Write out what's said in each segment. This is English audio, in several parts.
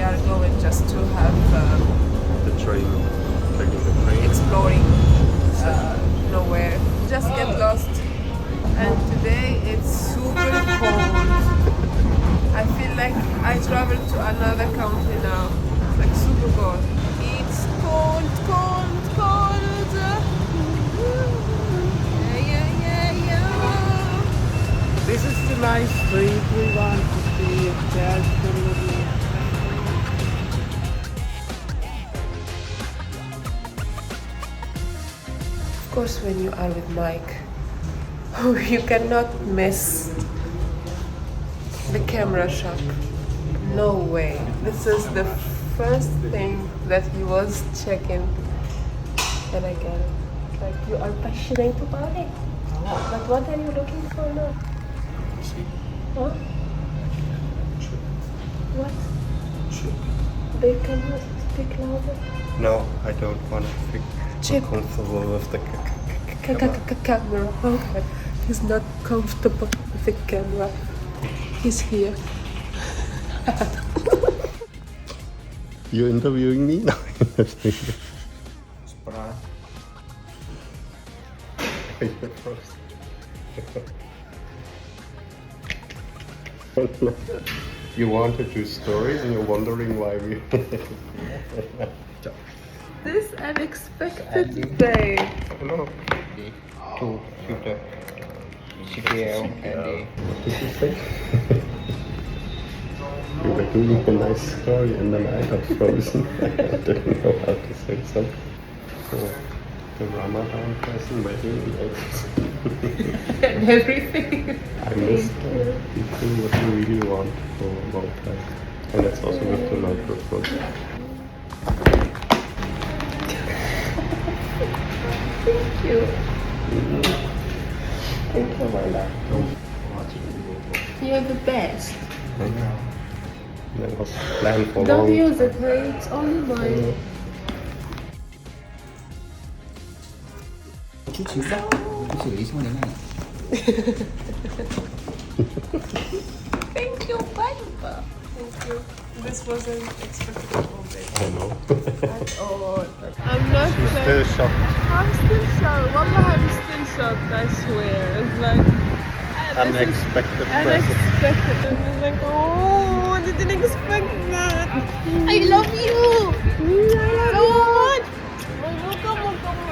are going just to have The train, taking the train. exploring nowhere, just get lost. And today it's super cold. I feel like I traveled to another country now. It's like super cold. It's cold, cold, cold. Yeah. This is the nice street we want to see. There's the little... Of course, when you are with Maik, you cannot miss the camera shop. No way. This is the first thing that he was checking. And I get it. Like, you are passionate about it. But what are you looking for now? Huh? What? They cannot speak louder. No, I don't want to feel Chip. comfortable with the Camera. Okay. He's not comfortable with the camera. He's here. You're interviewing me? No. You're first. You want to do stories and you're wondering why we... This unexpected day. Hello. To the CPL and the... What did you say? You were doing a nice story and then I got frozen. I didn't know how to say something. For the Ramadan person, wedding, And everything. I missed people what you really want for a long time. And that's also with the microphone. Thank you. Thank you, my love. You're the best. That was planned for Don't long. use it, hey? It's only mine. Thank you, Papa. Thank you. This wasn't expected all day. I know. At all. I'm not Still shocked. I'm still shocked. Wallah, I'm still shocked, I swear. It's like... Unexpected present. Unexpected. I was like, oh, I didn't expect that. I love you. I love you. Come on.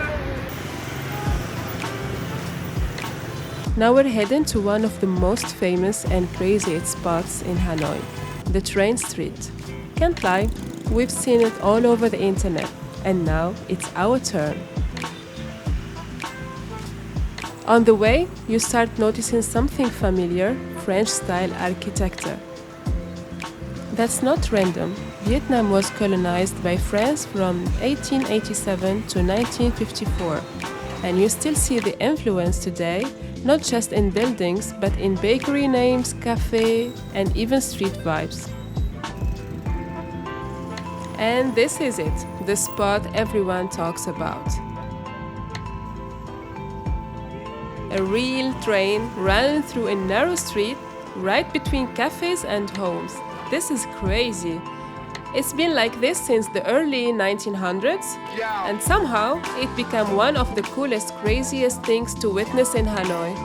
Now we're heading to one of the most famous and craziest spots in Hanoi, the train street. Can't lie, we've seen it all over the internet, and now it's our turn. On the way, you start noticing something familiar, French-style architecture. That's not random. Vietnam was colonized by France from 1887 to 1954, and you still see the influence today, not just in buildings, but in bakery names, cafe, and even street vibes. And this is it, the spot everyone talks about. A real train running through a narrow street right between cafes and homes. This is crazy. It's been like this since the early 1900s, and somehow it became one of the coolest, craziest things to witness in Hanoi.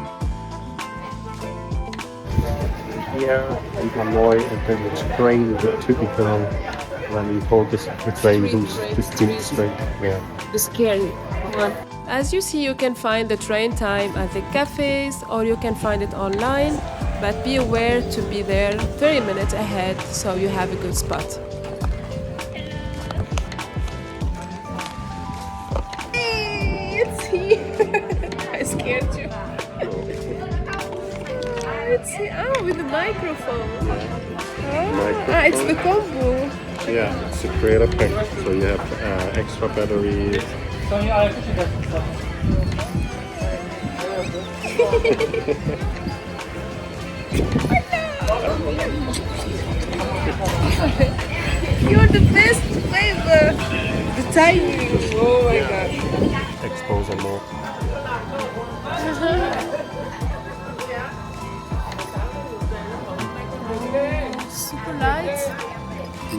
Here in Hanoi, a village train, the typical, when we call this the train, the street train. Yeah. The scary one. As you see, you can find the train time at the cafes, or you can find it online, but be aware to be there 30 minutes ahead so you have a good spot. Hey, it's here! I scared you. It's here. Oh, with the microphone. It's the combo. Yeah, it's a creator pack, so you have extra batteries. You're the best flavor. The timing. Oh my god. Expose and more. Super light. Are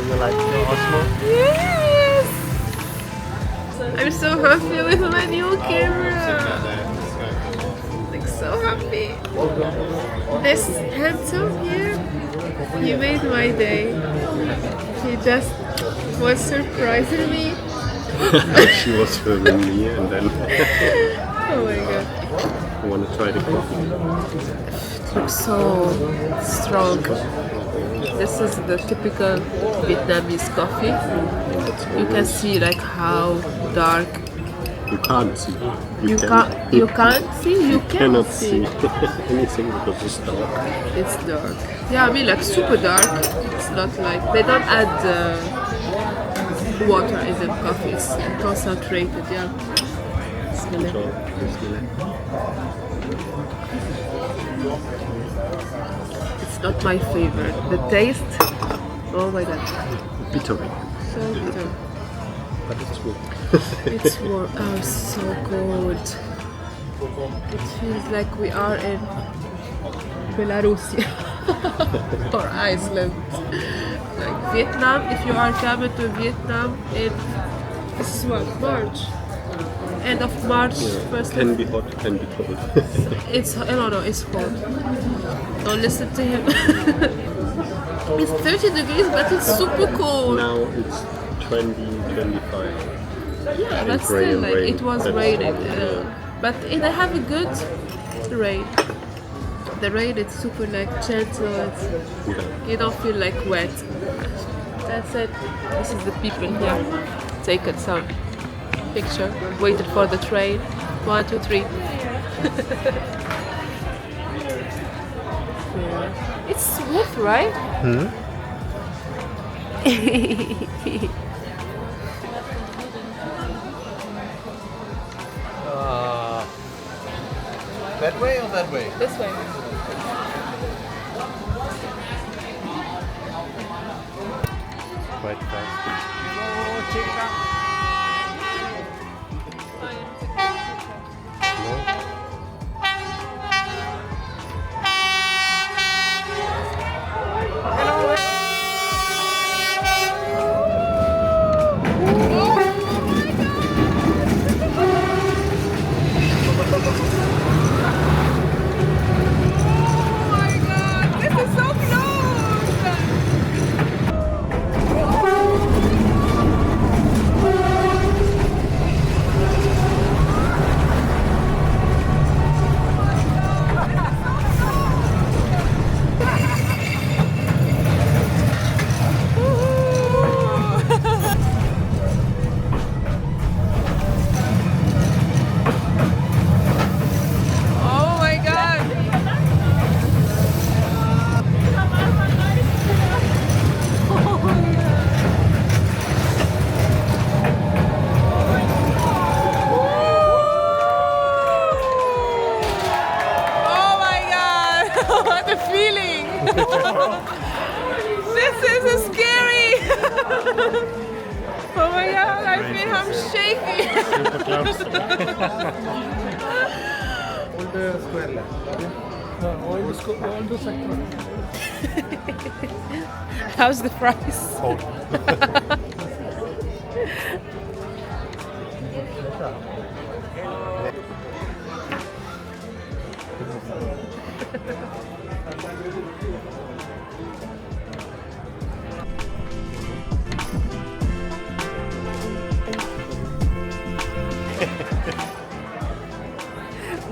you like the Osmo? Yes! I'm so happy with my new camera. Like so happy. This handsome here, he made my day. He just was surprising me. She was filming me and then Oh my god. I want to try the coffee. It looks so strong. This is the typical Vietnamese coffee. You can see like how dark. You can't see. You can't see. You Cannot can see anything because it's dark. It's dark. Yeah, I mean like super dark. It's not like they don't add water in the coffee. It's concentrated. Yeah. Bismillah. So, bismillah. It's not my favorite. The taste. Oh my god. Bitter, So bitter. but it's good. It's warm. Oh, so good. It feels like we are in Belarus or Iceland. Like Vietnam, if you are coming to Vietnam in this is what, March. End of March, first Can of, be hot, can be cold. it's no, it's cold. Don't listen to him. It's 30 degrees, but it's super cold. Now it's 20, 25. Yeah, And but gray still, and like rain. it was That's raining. all. But they have a good rain. The rain is super like gentle. It's, Yeah. you don't feel like wet. That's it. This is the people here. Taking some picture. Waited for the train. 1, 2, 3. Yeah. It's smooth, right? That way or that way? This way. Quite fast. This is scary! Oh my god, I feel I'm shaking! How's the price?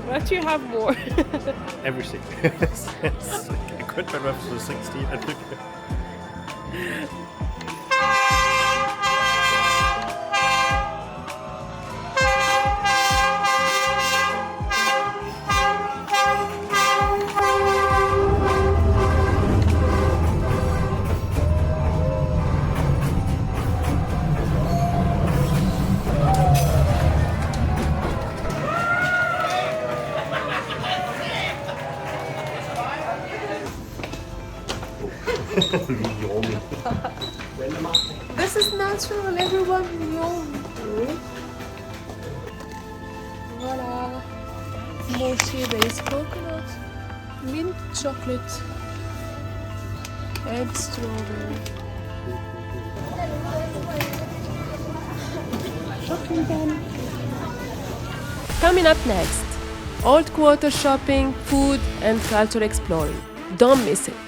But you have more. Everything. It's like equipment up to 16 and This is natural, everyone knows. Voila. Mochi based coconut. mint chocolate and strawberry. Shopping done. Coming up next, old quarter shopping, food and culture exploring. Don't miss it.